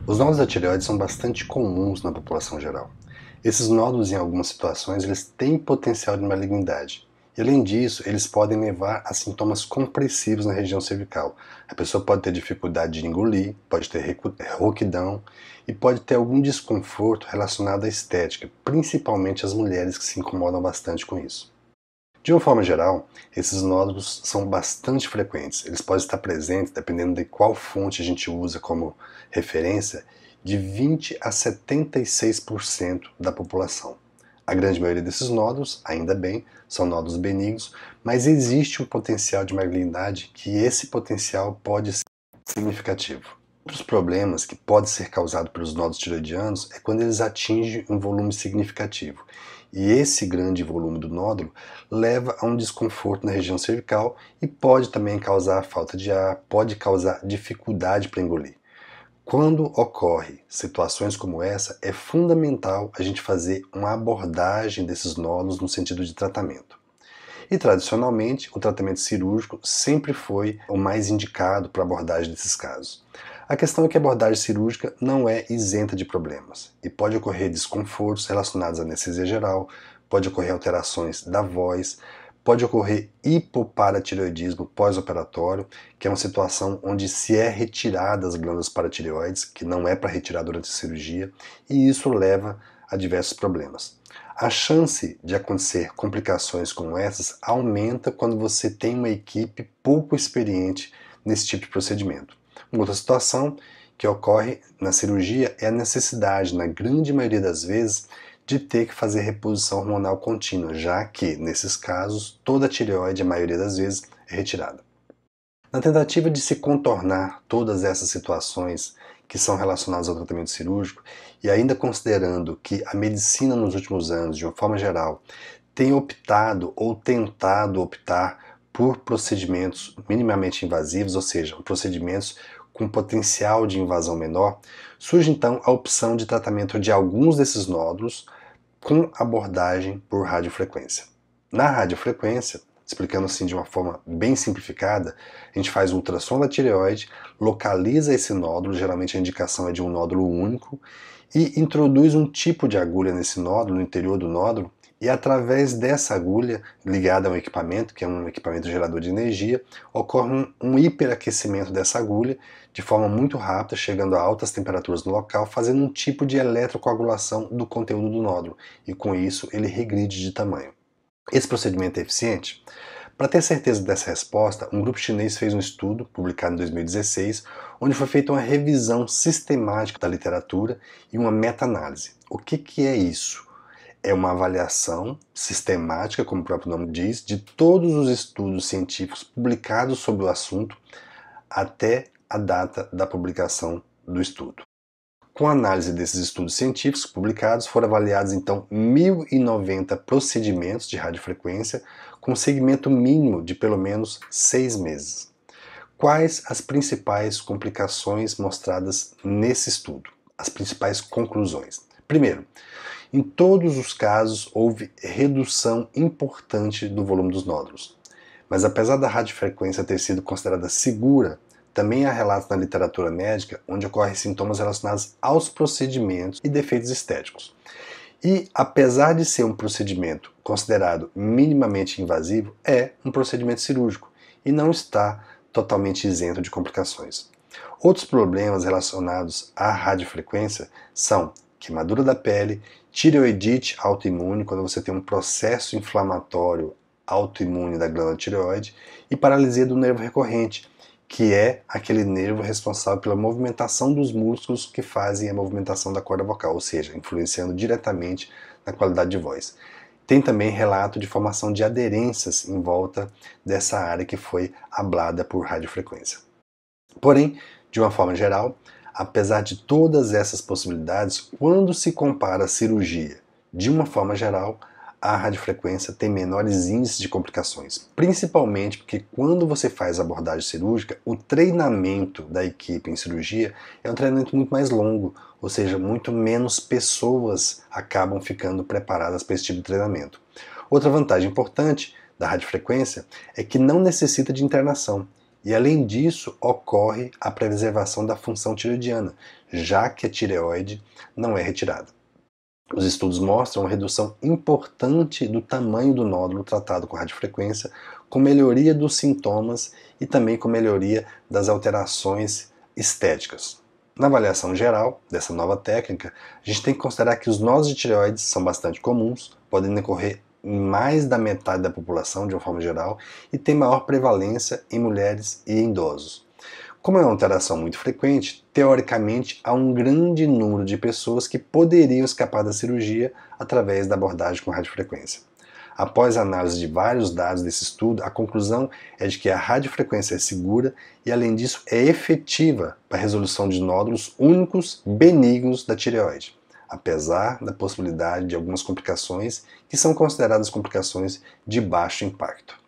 Os nódulos da tireoide são bastante comuns na população geral. Esses nódulos, em algumas situações, eles têm potencial de malignidade. E, além disso, eles podem levar a sintomas compressivos na região cervical. A pessoa pode ter dificuldade de engolir, pode ter rouquidão e pode ter algum desconforto relacionado à estética, principalmente as mulheres que se incomodam bastante com isso. De uma forma geral, esses nódulos são bastante frequentes. Eles podem estar presentes, dependendo de qual fonte a gente usa como referência, de 20 a 76% da população. A grande maioria desses nódulos, ainda bem, são nódulos benignos, mas existe um potencial de malignidade que esse potencial pode ser significativo. Outros problemas que podem ser causados pelos nódulos tireoidianos é quando eles atingem um volume significativo. E esse grande volume do nódulo leva a um desconforto na região cervical e pode também causar falta de ar, pode causar dificuldade para engolir. Quando ocorre situações como essa, é fundamental a gente fazer uma abordagem desses nódulos no sentido de tratamento. E tradicionalmente, o tratamento cirúrgico sempre foi o mais indicado para a abordagem desses casos. A questão é que a abordagem cirúrgica não é isenta de problemas e pode ocorrer desconfortos relacionados à anestesia geral, pode ocorrer alterações da voz, pode ocorrer hipoparatireoidismo pós-operatório, que é uma situação onde se é retirada as glândulas paratireoides, que não é para retirar durante a cirurgia, e isso leva a diversos problemas. A chance de acontecer complicações como essas aumenta quando você tem uma equipe pouco experiente nesse tipo de procedimento. Uma outra situação que ocorre na cirurgia é a necessidade, na grande maioria das vezes, de ter que fazer reposição hormonal contínua, já que, nesses casos, toda a tireoide, a maioria das vezes, é retirada. Na tentativa de se contornar todas essas situações que são relacionadas ao tratamento cirúrgico, e ainda considerando que a medicina nos últimos anos, de uma forma geral, tem optado ou tentado optar por procedimentos minimamente invasivos, ou seja, procedimentos com potencial de invasão menor, surge então a opção de tratamento de alguns desses nódulos com abordagem por radiofrequência. Na radiofrequência, explicando assim de uma forma bem simplificada, a gente faz ultrassom da tireoide, localiza esse nódulo, geralmente a indicação é de um nódulo único, e introduz um tipo de agulha nesse nódulo, no interior do nódulo, e através dessa agulha, ligada a um equipamento, que é um equipamento gerador de energia, ocorre um hiperaquecimento dessa agulha de forma muito rápida, chegando a altas temperaturas no local, fazendo um tipo de eletrocoagulação do conteúdo do nódulo, e com isso ele regride de tamanho. Esse procedimento é eficiente? Para ter certeza dessa resposta, um grupo chinês fez um estudo, publicado em 2016, onde foi feita uma revisão sistemática da literatura e uma meta-análise. O que é isso? É uma avaliação sistemática, como o próprio nome diz, de todos os estudos científicos publicados sobre o assunto até a data da publicação do estudo. Com a análise desses estudos científicos publicados, foram avaliados então 1.090 procedimentos de radiofrequência com segmento mínimo de pelo menos 6 meses. Quais as principais complicações mostradas nesse estudo? As principais conclusões. Primeiro, em todos os casos houve redução importante do volume dos nódulos. Mas apesar da radiofrequência ter sido considerada segura, também há relatos na literatura médica onde ocorrem sintomas relacionados aos procedimentos e defeitos estéticos. E apesar de ser um procedimento considerado minimamente invasivo, é um procedimento cirúrgico e não está totalmente isento de complicações. Outros problemas relacionados à radiofrequência são queimadura da pele, tireoidite autoimune, quando você tem um processo inflamatório autoimune da glândula tireoide, e paralisia do nervo recorrente, que é aquele nervo responsável pela movimentação dos músculos que fazem a movimentação da corda vocal, ou seja, influenciando diretamente na qualidade de voz. Tem também relato de formação de aderências em volta dessa área que foi ablada por radiofrequência. Porém, de uma forma geral, apesar de todas essas possibilidades, quando se compara a cirurgia de uma forma geral, a radiofrequência tem menores índices de complicações, principalmente porque quando você faz a abordagem cirúrgica, o treinamento da equipe em cirurgia é um treinamento muito mais longo, ou seja, muito menos pessoas acabam ficando preparadas para esse tipo de treinamento. Outra vantagem importante da radiofrequência é que não necessita de internação. E além disso, ocorre a preservação da função tireoidiana, já que a tireoide não é retirada. Os estudos mostram uma redução importante do tamanho do nódulo tratado com radiofrequência, com melhoria dos sintomas e também com melhoria das alterações estéticas. Na avaliação geral dessa nova técnica, a gente tem que considerar que os nós de tireoides são bastante comuns, podem ocorrer em mais da metade da população de uma forma geral e tem maior prevalência em mulheres e em idosos. Como é uma alteração muito frequente, teoricamente há um grande número de pessoas que poderiam escapar da cirurgia através da abordagem com radiofrequência. Após a análise de vários dados desse estudo, a conclusão é de que a radiofrequência é segura e, além disso, é efetiva para a resolução de nódulos únicos benignos da tireoide, apesar da possibilidade de algumas complicações que são consideradas complicações de baixo impacto.